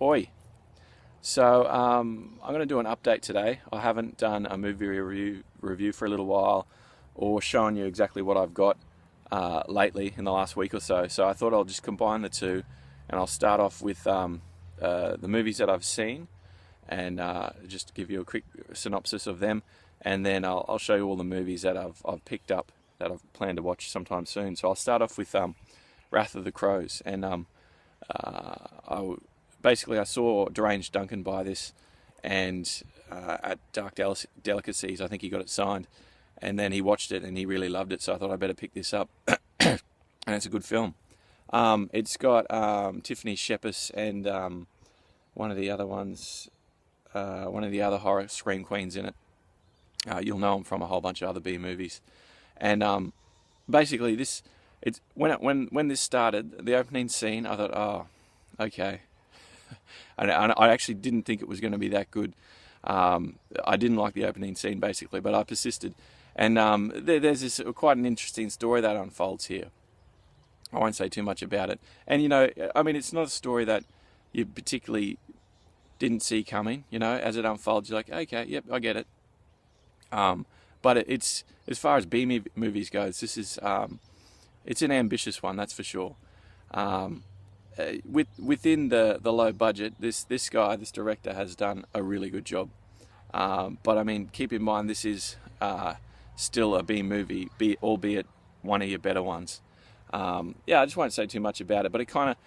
Oi. So I'm going to do an update today. I haven't done a movie review for a little while, or shown you exactly what I've got lately in the last week or so. So I thought I'll just combine the two, and I'll start off with the movies that I've seen, and just give you a quick synopsis of them, and then I'll show you all the movies that I've picked up that I've planned to watch sometime soon. So I'll start off with Wrath of the Crows, and basically I saw Deranged Duncan buy this, and at Dark Delicacies, I think he got it signed, and then he watched it and he really loved it, so I thought I'd better pick this up. And it's a good film. It's got Tiffany Shepis and one of the other ones, one of the other horror scream queens in it. You'll know them from a whole bunch of other B movies. And basically, when this started, the opening scene, I thought, oh, okay. And I actually didn't think it was going to be that good. I didn't like the opening scene, basically, but I persisted. And there's this quite an interesting story that unfolds here. I won't say too much about it. And, I mean, it's not a story that you particularly didn't see coming. As it unfolds, you're like, okay, yep, I get it. But it's, as far as B movies goes, this is, it's an ambitious one, that's for sure. Within the low budget, this director has done a really good job. But I mean, keep in mind, this is still a B movie, albeit one of your better ones. I just won't say too much about it, but it kind of,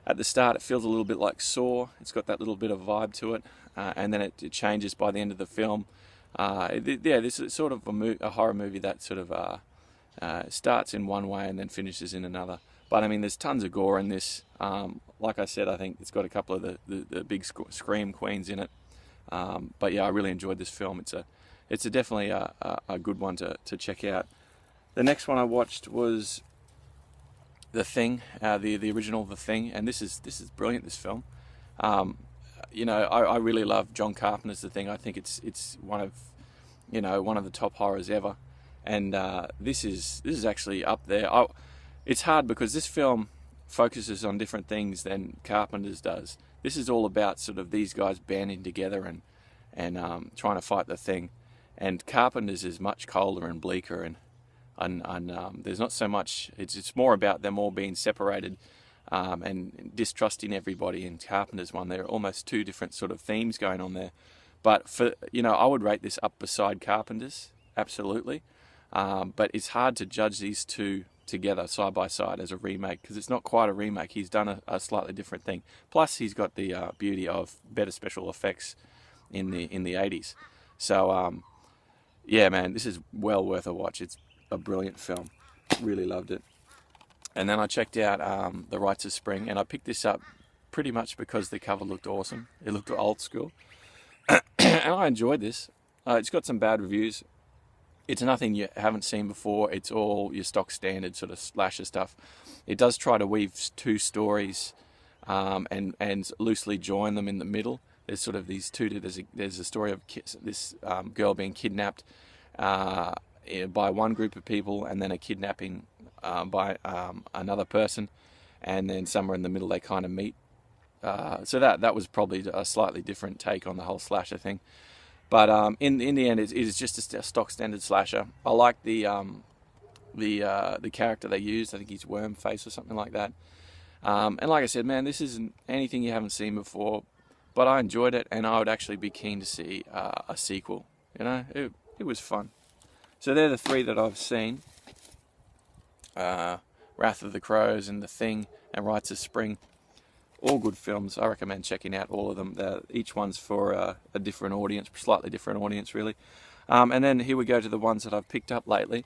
at the start, it feels a little bit like Saw. It's got that little bit of vibe to it, and then it changes by the end of the film. This is sort of a horror movie that sort of starts in one way and then finishes in another. But I mean, there's tons of gore in this. Like I said, I think it's got a couple of the big scream queens in it. But yeah, I really enjoyed this film. It's definitely a good one to check out. The next one I watched was The Thing, the original The Thing, and this is brilliant. This film, I really love John Carpenter's The Thing. I think it's one of the top horrors ever, and this is actually up there. It's hard because this film focuses on different things than Carpenter's does. This is all about sort of these guys banding together and trying to fight the Thing, and Carpenter's is much colder and bleaker, and there's not so much. It's more about them all being separated and distrusting everybody. In Carpenter's one, there are almost two different sort of themes going on there. But I would rate this up beside Carpenter's, absolutely. But it's hard to judge these two together side by side as a remake, because it's not quite a remake. He's done a slightly different thing. Plus, he's got the beauty of better special effects in the 80s. So yeah, man, this is well worth a watch. It's a brilliant film. Really loved it. And then I checked out the Rites of Spring, and I picked this up pretty much because the cover looked awesome. It looked old school, and I enjoyed this. It's got some bad reviews. It's nothing you haven't seen before. It's all your stock standard sort of slasher stuff. It does try to weave two stories and loosely join them in the middle. There's sort of these two. There's a story of this girl being kidnapped by one group of people, and then a kidnapping by another person, and then somewhere in the middle they kind of meet. So that was probably a slightly different take on the whole slasher thing. But in the end, it is just a stock standard slasher. I like the character they used. I think he's Wormface or something like that. And like I said, man, this isn't anything you haven't seen before, but I enjoyed it, and I would actually be keen to see a sequel. It was fun. So they're the three that I've seen: Wrath of the Crows and The Thing and Rites of Spring. All good films. I recommend checking out all of them. Each one's for a different audience, slightly different audience, really. And then here we go to the ones that I've picked up lately.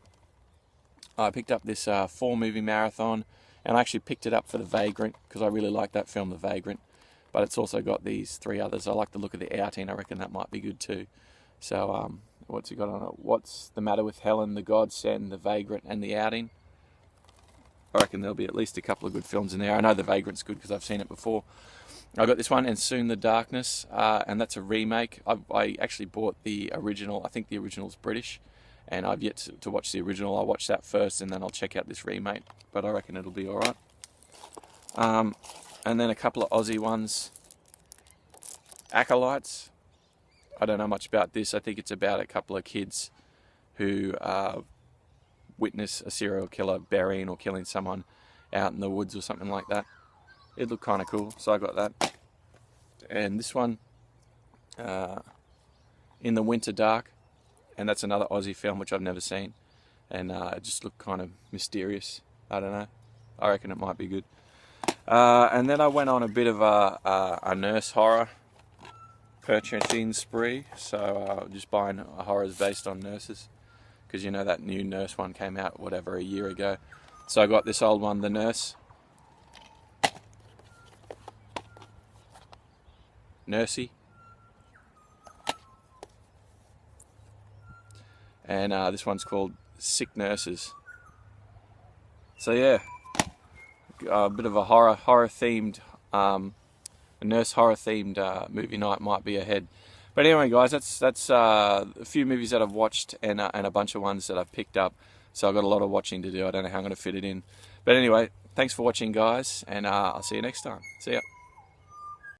I picked up this 4-movie marathon, and I actually picked it up for The Vagrant, because I really like that film, The Vagrant. But it's also got these 3 others. I like the look of The Outing. I reckon that might be good too. So what's it got on it? What's the Matter with Helen, The Godsend, The Vagrant, and The Outing? I reckon there'll be at least a couple of good films in there. I know The Vagrant's good because I've seen it before. I got this one, And Soon the Darkness, and that's a remake. I actually bought the original. I think the original's British, and I've yet to watch the original. I'll watch that first, and then I'll check out this remake. But I reckon it'll be all right. And then a couple of Aussie ones. Acolytes. I don't know much about this. I think it's about a couple of kids who witness a serial killer burying or killing someone out in the woods or something like that. It looked kind of cool, so I got that. And this one, In the Winter Dark, and that's another Aussie film which I've never seen, and it just looked kind of mysterious. I don't know. I reckon it might be good. And then I went on a bit of a nurse horror purchasing spree, so just buying horrors based on nurses, because you know that new nurse one came out whatever a year ago. So I got this old one, The Nurse. Nursey. And this one's called Sick Nurses. So yeah, a bit of a horror themed, a nurse horror themed movie night might be ahead. But anyway, guys, that's a few movies that I've watched and a bunch of ones that I've picked up. So I've got a lot of watching to do. I don't know how I'm going to fit it in. But anyway, thanks for watching, guys, and I'll see you next time. See ya.